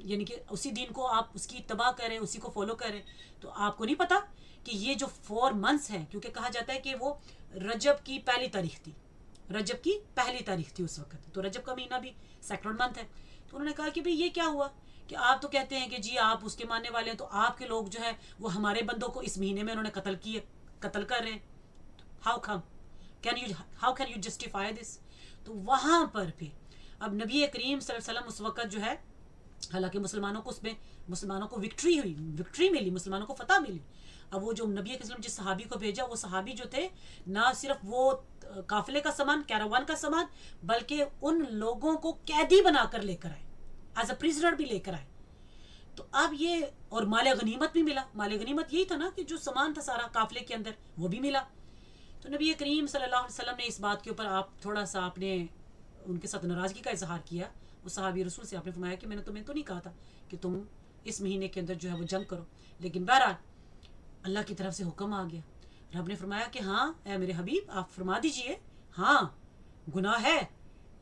یعنی کہ اسی دین کو آپ اس کی اتباع کر رہے ہیں، اسی کو فالو کر رہے ہیں، تو آپ کو نہیں پتا کہ یہ جو 4 months ہیں، کیونکہ کہا جاتا ہے کہ وہ رجب کی پہلی تاریخ تھی اس وقت، تو رجب کا مہینہ بھی سیکرڈ منتھ ہے. تو انہوں نے کہا کہ بھئی یہ کیا ہوا کہ آپ تو کہتے ہیں کہ جی آپ اس کے ماننے والے ہیں، تو آپ کے لوگ جو ہے وہ ہمارے بندوں کو اس مہینے میں انہوں نے قتل کر رہے ہیں. ہاؤ کین یو جسٹیفائی دس؟ تو وہاں پر پھر اب نبی کریم صلی اللہ علیہ وسلم اس وقت جو ہے، حالانکہ مسلمانوں کو وکٹری ملی، مسلمانوں کو فتح ملی. اب وہ جو نبی صلی اللہ علیہ وسلم جس صحابی کو بھیجا، وہ صحابی جو تھے نہ صرف وہ قافلے کا سامان، کیراوان کا سامان، بلکہ ان لوگوں کو قیدی بنا کر لے کر آئے، ایز اے پریزنر بھی لے کر آئے. تو اب یہ، اور مال غنیمت بھی ملا. مال غنیمت یہی تھا نا کہ جو سامان تھا سارا قافلے کے اندر وہ بھی ملا. تو نبی کریم صلی اللہ علیہ وسلم نے اس بات کے اوپر آپ تھوڑا سا آپ نے ان کے ساتھ ناراضگی کا اظہار کیا. وہ صحابی رسول سے آپ نے فرمایا کہ میں نے تمہیں تو نہیں کہا تھا کہ تم اس مہینے کے اندر جو ہے وہ جنگ کرو، لیکن بہرحال اللہ کی طرف سے حکم آ گیا. رب نے فرمایا کہ ہاں اے میرے حبیب آپ فرما دیجئے، ہاں گناہ ہے،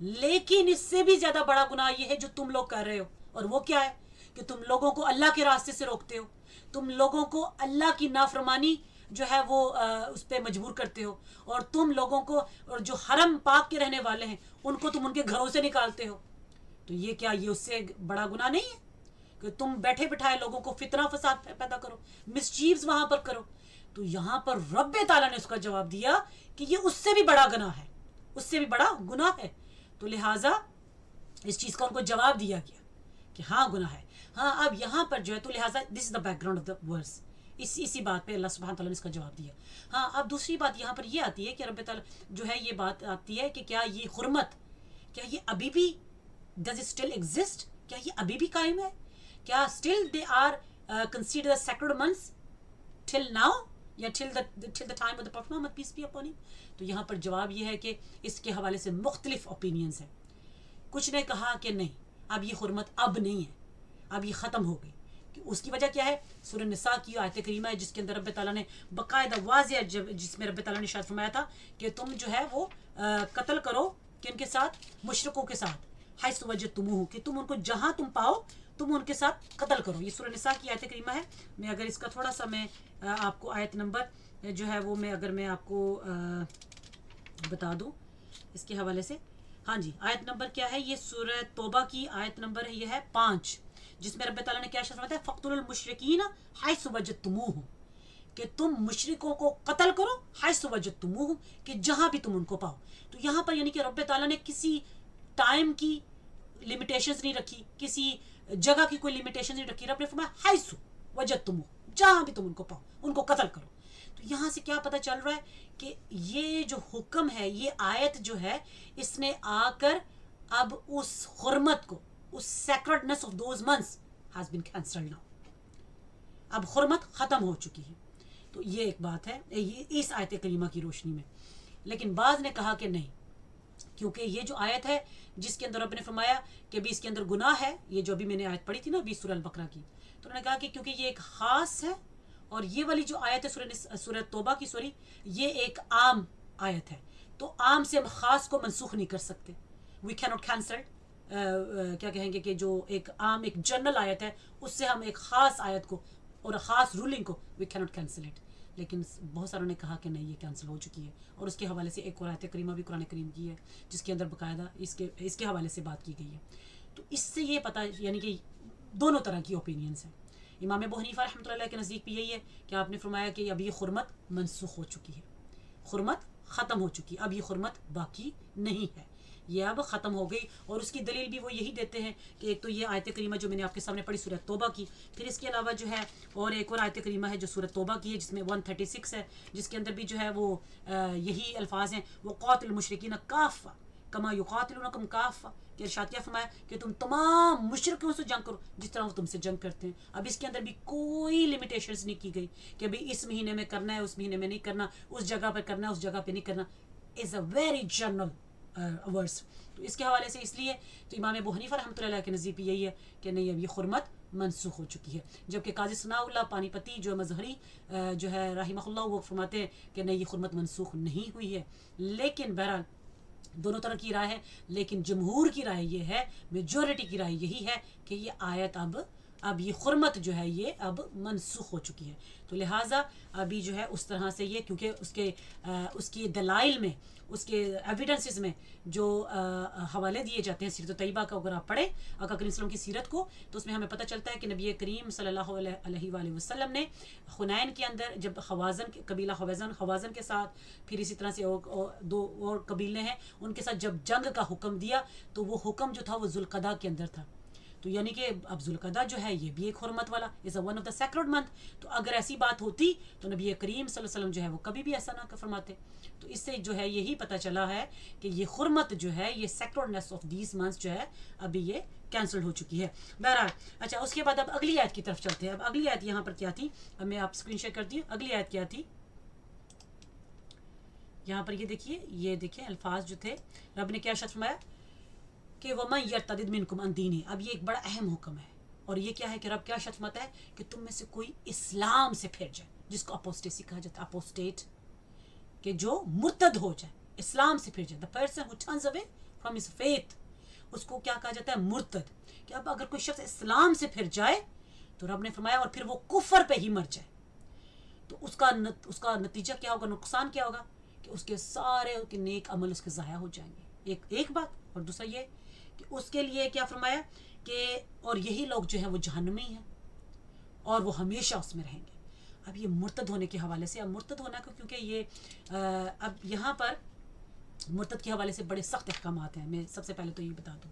لیکن اس سے بھی زیادہ بڑا گناہ یہ ہے جو تم لوگ کر رہے ہو. اور وہ کیا ہے کہ تم لوگوں کو اللہ کے راستے سے روکتے ہو، تم لوگوں کو اللہ کی نافرمانی جو ہے وہ اس پہ مجبور کرتے ہو، اور تم لوگوں کو، اور جو حرم پاک کے رہنے والے ہیں ان کو تم ان کے گھروں سے نکالتے ہو. تو یہ کیا، یہ اس سے بڑا گناہ نہیں ہے کہ تم بیٹھے بٹھائے لوگوں کو فتنہ فساد پیدا کرو، مسچیوز وہاں پر کرو. تو یہاں پر رب تعالیٰ نے اس کا جواب دیا کہ یہ اس سے بھی بڑا گناہ ہے، اس سے بھی بڑا گناہ ہے. تو لہٰذا اس چیز کا ان کو جواب دیا گیا کہ ہاں گناہ ہے. ہاں اب یہاں پر جو ہے تو لہٰذا this is the background of the verse, اسی بات پہ اللہ سبحانہ تعالیٰ نے اس کا جواب دیا. ہاں اب دوسری بات یہاں پر یہ آتی ہے کہ رب تعالیٰ جو ہے، یہ بات آتی ہے کہ کیا یہ حرمت، کیا یہ ابھی بھی does it still exist؟ کیا یہ ابھی بھی قائم ہے؟ کیا still they are considered as sacred months till now یا till the time of the Prophet Muhammad peace be upon him؟ تو یہاں پر جواب یہ ہے کہ اس کے حوالے سے مختلف اوپینینز ہیں. کچھ نے کہا کہ نہیں، اب یہ حرمت اب نہیں ہے، اب یہ ختم ہو گئی، اس کی وجہ کیا ہے؟ سورہ نساء کی آیت کریمہ ہے جس کے اندر رب تعالیٰ نے باقاعدہ واضح جس میں رب تعالیٰ نے شاید فرمایا تھا کہ تم جو ہے وہ قتل کرو کن کے ساتھ؟ مشرکوں کے ساتھ، حیث وجدتموہ، کہ تم ان کو جہاں تم پاؤ تم ان کے ساتھ قتل کرو. یہ سورہ نساء کی آیت کریمہ ہے. میں اگر اس کا تھوڑا سا میں آپ کو آیت نمبر جو ہے وہ میں آپ کو بتا دوں اس کے حوالے سے. ہاں جی، آیت نمبر کیا ہے؟ یہ سورہ توبہ کی آیت نمبر یہ ہے 5، جس میں رب تعالیٰ نے کیا فرمایا ہے؟ فَاقْتُلُوا الْمُشْرِكِينَ حَيْثُ وَجَدتُّمُوهُمْ، کہ تم مشرکوں کو قتل کرو، حیث وجدتموہم، کہ جہاں بھی تم ان کو پاؤ. تو یہاں پر یعنی کہ رب تعالیٰ نے کسی ٹائم کی لمیٹیشنز نہیں رکھی، کسی جگہ کی کوئی لمیٹیشن نہیں رکھی. رب نے فرمایا حیث وجدتموہ، جہاں بھی تم ان کو پاؤ ان کو قتل کرو. تو یہاں سے کیا پتہ چل رہا ہے کہ یہ جو حکم ہے، یہ آیت جو ہے، اس نے آ کر اب اس حرمت کو، اس sacredness of those months has been cancelled now. اب حرمت ختم ہو چکی ہے. تو یہ ایک بات ہے اس آیت کریمہ کی روشنی میں. لیکن بعض نے کہا کہ نہیں، کیونکہ یہ جو آیت ہے جس کے اندر رب نے فرمایا کہ بھی اس کے اندر گناہ ہے، یہ جو ابھی میں نے آیت پڑھی تھی نا ابھی سورہ البقرہ کی، تو انہوں نے کہا کہ کیونکہ یہ ایک خاص ہے، اور یہ والی جو آیت ہے سورہ توبہ کی یہ ایک عام آیت ہے، تو عام سے ہم خاص کو منسوخ نہیں کر سکتے. وی کی ناٹ کینسل، کیا کہیں گے کہ جو ایک عام ایک جنرل آیت ہے اس سے ہم ایک خاص آیت کو اور خاص رولنگ کو وی کی ناٹ کینسل اٹ. لیکن بہت ساروں نے کہا کہ نہیں، یہ کینسل ہو چکی ہے. اور اس کے حوالے سے ایک اور آیت کریمہ بھی قرآن کریم کی ہے جس کے اندر باقاعدہ اس کے حوالے سے بات کی گئی ہے. تو اس سے یہ پتہ یعنی کہ دونوں طرح کی اوپینینس ہیں. امام ابو حنیفہ رحمۃ اللہ کے نزدیک بھی یہی ہے کہ آپ نے فرمایا کہ اب یہ حرمت منسوخ ہو چکی ہے، حرمت ختم ہو چکی، اب یہ حرمت باقی نہیں ہے، یہ اب ختم ہو گئی. اور اس کی دلیل بھی وہ یہی دیتے ہیں کہ ایک تو یہ آیت کریمہ جو میں نے آپ کے سامنے پڑھی سورہ توبہ کی، پھر اس کے علاوہ جو ہے اور ایک اور آیت کریمہ ہے جو سورہ توبہ کی ہے جس میں 136 ہے، جس کے اندر بھی جو ہے وہ یہی الفاظ ہیں، وَقَاتِلُوا الْمُشْرِكِينَ كَافَّةً كَمَا يُقَاتِلُونَكُمْ كَافَّةً، کہ ارشاد کیا فرمایا کہ تم تمام مشرکوں سے جنگ کرو جس طرح وہ تم سے جنگ کرتے ہیں. اب اس کے اندر بھی کوئی لمیٹیشنز نہیں کی گئی کہ بھئی اس مہینے میں کرنا ہے، اس مہینے میں نہیں کرنا، اس جگہ پہ کرنا ہے، اس جگہ پہ نہیں کرنا. از اے ویری جنرل ورس. تو اس کے حوالے سے اس لیے تو امام ابو حنیفہ رحمۃ اللہ کے نزدیک بھی یہی ہے کہ نہیں، اب یہ حرمت منسوخ ہو چکی ہے. جبکہ قاضی ثناء اللہ پانی پتی جو مظہری جو ہے رحمہ اللہ، وہ فرماتے ہیں کہ نہیں، یہ حرمت منسوخ نہیں ہوئی ہے. لیکن بہرحال دونوں طرح کی رائے ہے، لیکن جمہور کی رائے یہ ہے، میجورٹی کی رائے یہی ہے کہ یہ آیت اب یہ حرمت جو ہے یہ اب منسوخ ہو چکی ہے. تو لہٰذا ابھی جو ہے اس طرح سے یہ، کیونکہ اس کی دلائل میں، اس کے ایویڈنسز میں جو حوالے دیے جاتے ہیں سیرت طیبہ کا، اگر آپ پڑھیں آقا کریم صلی اللہ علیہ وسلم کی سیرت کو، تو اس میں ہمیں پتہ چلتا ہے کہ نبی کریم صلی اللہ علیہ وآلہ وسلم نے حنین کے اندر جب قبیلہ خوازن کے ساتھ، پھر اسی طرح سے دو اور قبیلے ہیں ان کے ساتھ جب جنگ کا حکم دیا، تو وہ حکم جو تھا وہ ذوالقعدہ کے اندر تھا. تو یعنی کہ اب ذوالقعدہ جو ہے یہ بھی ایک حرمت والا، is a one of the sacred month. تو اگر ایسی بات ہوتی تو نبی کریم صلی اللہ علیہ وسلم جو ہے وہ کبھی بھی ایسا نہ فرماتے. تو اس سے جو ہے یہی پتہ چلا ہے کہ یہ حرمت جو ہے، یہ سیکرڈنس آف دیز منتھس جو ہے ابھی یہ کینسل ہو چکی ہے. بہرحال اچھا، اس کے بعد اب اگلی آیت کی طرف چلتے ہیں. اب اگلی آیت یہاں پر کیا تھی، اب میں آپ اسکرین شیئر کرتی ہوں. اگلی آیت کیا تھی یہاں پر، یہ دیکھیں الفاظ جو تھے، رب نے کیا شرط فرمایا کہ وَمَن يَرْتَدِدْ مِنْكُمْ عَنْ دِينِهِ. اب یہ ایک بڑا اہم حکم ہے، اور یہ کیا ہے کہ رب کیا شرط فرماتا ہے کہ تم میں سے کوئی اسلام سے پھر جائے، جس کو اپوسٹیسی کہا جاتا ہے، اپوسٹیٹ، کہ جو مرتد ہو جائے، اسلام سے پھر جائے. the person who turns away from his faith، اس کو کیا کہا جاتا ہے؟ مرتد. کہ اب اگر کوئی شخص اسلام سے پھر جائے تو رب نے فرمایا اور پھر وہ کفر پہ ہی مر جائے، تو اس کا نتیجہ کیا ہوگا، نقصان کیا ہوگا کہ اس کے سارے کے نیک عمل اس کے ضائع ہو جائیں گے. ایک بات. اور دوسرا یہ کہ اس کے لیے کیا فرمایا کہ اور یہی لوگ جو ہیں وہ جہنمی ہیں اور وہ ہمیشہ اس میں رہیں گے. اب یہ مرتد ہونے کے حوالے سے، اب مرتد ہونا کو، کیونکہ یہ اب یہاں پر مرتد کے حوالے سے بڑے سخت احکامات ہیں. میں سب سے پہلے تو یہ بتا دوں،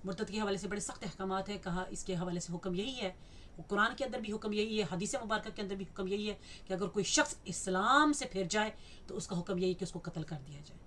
مرتد کے حوالے سے بڑے سخت احکامات ہیں. کہا اس کے حوالے سے حکم یہی ہے، قرآن کے اندر بھی حکم یہی ہے، حدیث مبارکہ کے اندر بھی حکم یہی ہے کہ اگر کوئی شخص اسلام سے پھر جائے تو اس کا حکم یہی کہ اس کو قتل کر دیا جائے.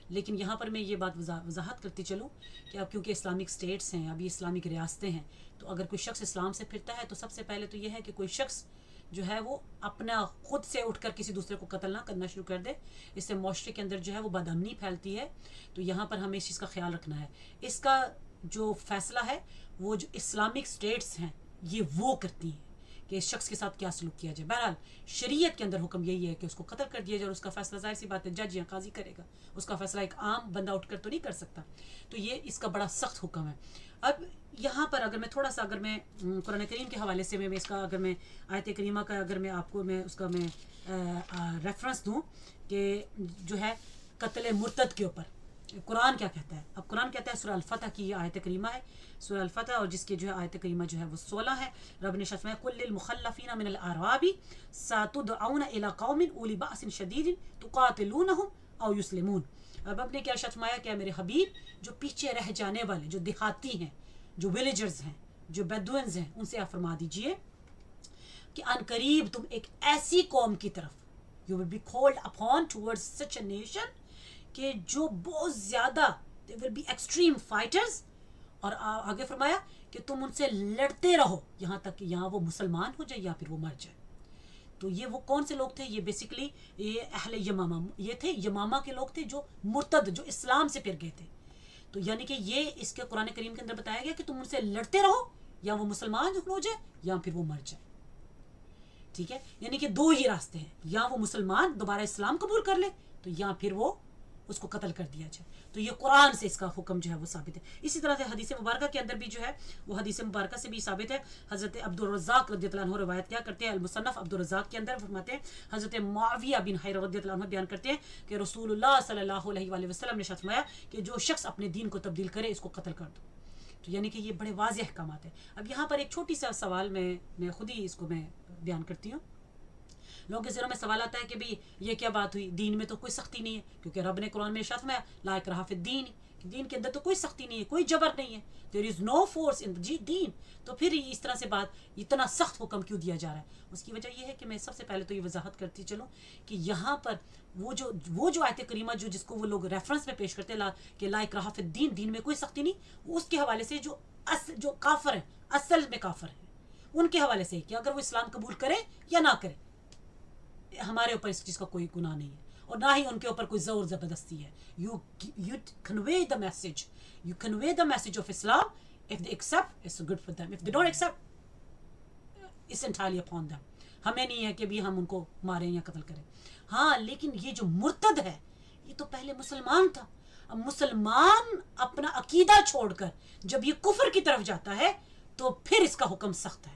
لیکن یہاں پر میں یہ بات وضاحت کرتی چلوں کہ اب کیونکہ اسلامک اسٹیٹس ہیں، ابھی اسلامک ریاستیں ہیں، تو اگر کوئی شخص اسلام سے پھرتا ہے تو سب سے پہلے تو یہ ہے کہ کوئی شخص جو ہے وہ اپنا خود سے اٹھ کر کسی دوسرے کو قتل نہ کرنا شروع کر دے. اس سے معاشرے کے اندر جو ہے وہ بد امنی پھیلتی ہے. تو یہاں پر ہمیں اس چیز کا خیال رکھنا ہے. اس کا جو فیصلہ ہے وہ جو اسلامک اسٹیٹس ہیں یہ وہ کرتی ہیں. کہ اس شخص کے ساتھ کیا سلوک کیا جائے. بہرحال شریعت کے اندر حکم یہی ہے کہ اس کو قتل کر دیا جائے, اور اس کا فیصلہ ظاہر سی بات ہے جج یا قاضی کرے گا, اس کا فیصلہ ایک عام بندہ اٹھ کر تو نہیں کر سکتا. تو یہ اس کا بڑا سخت حکم ہے. اب یہاں پر اگر میں تھوڑا سا اگر میں قرآن کریم کے حوالے سے میں اس کا اگر میں آیت کریمہ کا اگر میں آپ کو میں اس کا میں ریفرنس دوں کہ جو ہے قتل مرتد کے اوپر قرآن کیا کہتا ہے. اب قرآن کہتا ہے سورہ الفتح کی یہ آیت کریمہ ہے, سورہ الفتح, اور جس کے جو ہے آیت کریمہ جو ہے وہ 16 ہے. رب نے شرط میں قل للمخلفین من الاعراب ستدعون الى قوم اولی باس شدید تقاتلونهم او یسلمون. اب رب نے کیا شرط فرمایا کہ میرے حبیب جو پیچھے رہ جانے والے, جو دیہاتی ہیں, جو ولیجرز ہیں, جو بیدوینز ہیں, ان سے آپ فرما دیجئے کہ ان قریب تم ایک ایسی قوم کی طرف, you will be called upon towards such a nation, کہ جو بہت زیادہ they will be extreme fighters, اور آگے فرمایا کہ تم ان سے لڑتے رہو یہاں تک کہ یہاں وہ مسلمان ہو جائے یا پھر وہ مر جائے. تو یہ وہ کون سے لوگ تھے؟ یہ بیسیکلی یہ اہل یمامہ, یہ تھے یمامہ کے لوگ تھے جو مرتد, جو اسلام سے پھر گئے تھے. تو یعنی کہ یہ اس کے قرآن کریم کے اندر بتایا گیا کہ تم ان سے لڑتے رہو یا وہ مسلمان ہو جائے یا پھر وہ مر جائے. ٹھیک ہے, یعنی کہ دو ہی راستے ہیں, یا وہ مسلمان دوبارہ اسلام قبول کر لے تو یا پھر وہ اس کو قتل کر دیا جائے. تو یہ قرآن سے اس کا حکم جو ہے وہ ثابت ہے. اسی طرح سے حدیث مبارکہ کے اندر بھی جو ہے وہ حدیث مبارکہ سے بھی ثابت ہے. حضرت عبدالرزاق رضی اللہ عنہ روایت کیا کرتے ہیں, المصنف عبدالرزاق کے اندر فرماتے ہیں حضرت معاویہ بن حیرہ رضی اللہ عنہ بیان کرتے ہیں کہ رسول اللہ صلی اللہ علیہ وآلہ وسلم نے فرمایا کہ جو شخص اپنے دین کو تبدیل کرے اس کو قتل کر دو. تو یعنی کہ یہ بڑے واضح احکامات ہیں. اب یہاں پر ایک چھوٹی سا سوال میں خود ہی اس کو میں بیان کرتی ہوں. لوگوں کے ذہنوں میں سوال آتا ہے کہ بھئی یہ کیا بات ہوئی, دین میں تو کوئی سختی نہیں ہے, کیونکہ رب نے قرآن میں ارشاد فرمایا لا اکراہ فی الدین, کہ دین کے اندر تو کوئی سختی نہیں ہے, کوئی جبر نہیں ہے, there is no force in the دین. تو پھر اس طرح سے بات اتنا سخت حکم کیوں دیا جا رہا ہے؟ اس کی وجہ یہ ہے کہ میں سب سے پہلے تو یہ وضاحت کرتی چلوں کہ یہاں پر وہ جو آیت کریمہ جس کو وہ لوگ ریفرنس میں پیش کرتے ہیں کہ لا اکراہ فی الدین, دین میں کوئی سختی نہیں, اس کے حوالے سے جو کافر ہیں, اصل میں کافر ہیں, ان کے حوالے سے کہ اگر وہ اسلام قبول کرے یا نہ کرے, ہمارے اوپر اس چیز کا کوئی گناہ نہیں ہے, اور نہ ہی ان کے اوپر کوئی زور زبردستی ہے. you convey the message of Islam. If they accept, it's good for them. If they don't accept, it's entirely upon them. ہمیں نہیں ہے کہ بھی ہم ان کو ماریں یا قتل کریں. ہاں, لیکن یہ جو مرتد ہے یہ تو پہلے مسلمان تھا. اب مسلمان اپنا عقیدہ چھوڑ کر جب یہ کفر کی طرف جاتا ہے تو پھر اس کا حکم سخت ہے,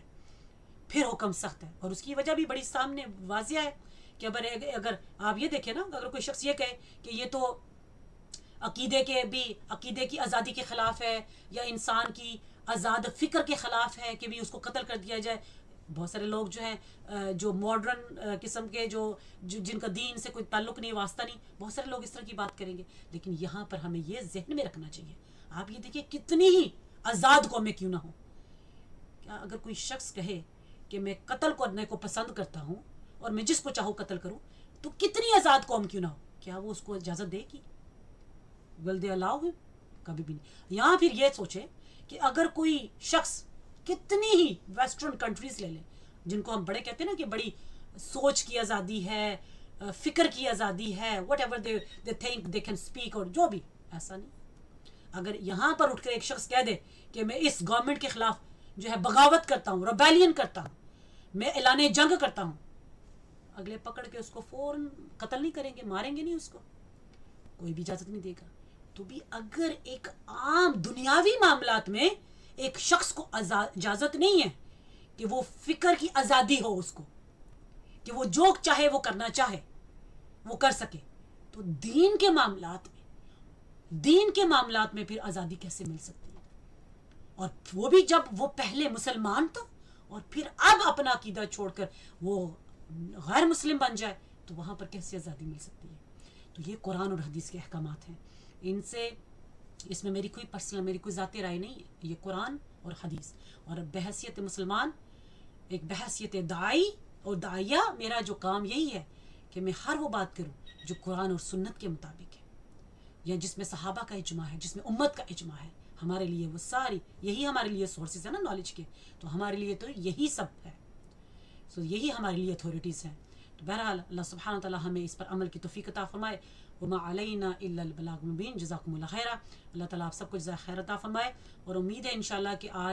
پھر حکم سخت ہے. اور اس کی وجہ بھی بڑی سامنے واضح ہے کہ اگر آپ یہ دیکھیں نا, اگر کوئی شخص یہ کہے کہ یہ تو عقیدے کی آزادی کے خلاف ہے یا انسان کی آزاد فکر کے خلاف ہے کہ بھی اس کو قتل کر دیا جائے. بہت سارے لوگ جو ہیں جو ماڈرن قسم کے جو جن کا دین سے کوئی تعلق نہیں, واسطہ نہیں, بہت سارے لوگ اس طرح کی بات کریں گے. لیکن یہاں پر ہمیں یہ ذہن میں رکھنا چاہیے, آپ یہ دیکھیں کتنی ہی آزاد قومیں کیوں نہ ہوں, کیا اگر کوئی شخص کہے کہ میں قتل کرنے کو پسند کرتا ہوں اور میں جس کو چاہوں قتل کروں, تو کتنی آزاد قوم کیوں نہ ہو, کیا وہ اس کو اجازت دے گی؟ will they allow him؟ کبھی بھی نہیں. یہاں پھر یہ سوچے کہ اگر کوئی شخص کتنی ہی ویسٹرن کنٹریز لے لیں جن کو ہم بڑے کہتے ہیں نا کہ بڑی سوچ کی آزادی ہے, فکر کی آزادی ہے, what ever they think they can speak, اور جو بھی, ایسا نہیں. اگر یہاں پر اٹھ کر ایک شخص کہہ دے کہ میں اس گورنمنٹ کے خلاف جو ہے بغاوت کرتا ہوں, ریبیلین کرتا ہوں, میں اعلان جنگ کرتا ہوں, اگلے پکڑ کے اس کو فوراً قتل نہیں کریں گے, ماریں گے نہیں اس کو, کوئی بھی اجازت نہیں دے گا. تو بھی اگر ایک عام دنیاوی معاملات میں ایک شخص کو اجازت نہیں ہے کہ وہ فکر کی آزادی ہو اس کو, کہ وہ جو چاہے وہ کرنا چاہے وہ کر سکے, تو دین کے معاملات میں پھر آزادی کیسے مل سکتی ہے؟ اور وہ بھی جب وہ پہلے مسلمان تھا اور پھر اب اپنا عقیدہ چھوڑ کر وہ غیر مسلم بن جائے, تو وہاں پر کیسے آزادی مل سکتی ہے؟ تو یہ قرآن اور حدیث کے احکامات ہیں. اس میں میری کوئی ذاتی رائے نہیں ہے, یہ قرآن اور حدیث. اور بحیثیت مسلمان, ایک بحیثیت داعی اور داعیہ, میرا جو کام یہی ہے کہ میں ہر وہ بات کروں جو قرآن اور سنت کے مطابق ہے, یا جس میں صحابہ کا اجماع ہے, جس میں امت کا اجماع ہے. ہمارے لیے وہ ساری یہی ہمارے لیے سورسز ہیں نا نالج کے, تو ہمارے لیے تو یہی سب ہے, یہی ہمارے لیے اتھارٹیز ہیں. تو بہرحال اللہ سبحانہ و تعالیٰ ہمیں اس پر عمل کی توفیق عطا فرمائے. وما علینا الا البلاغ المبین. جزاکم اللہ خیرہ. اللہ تعالیٰ آپ سب کو جزائے خیر عطا فرمائے, اور امید ہے انشاءاللہ کہ آج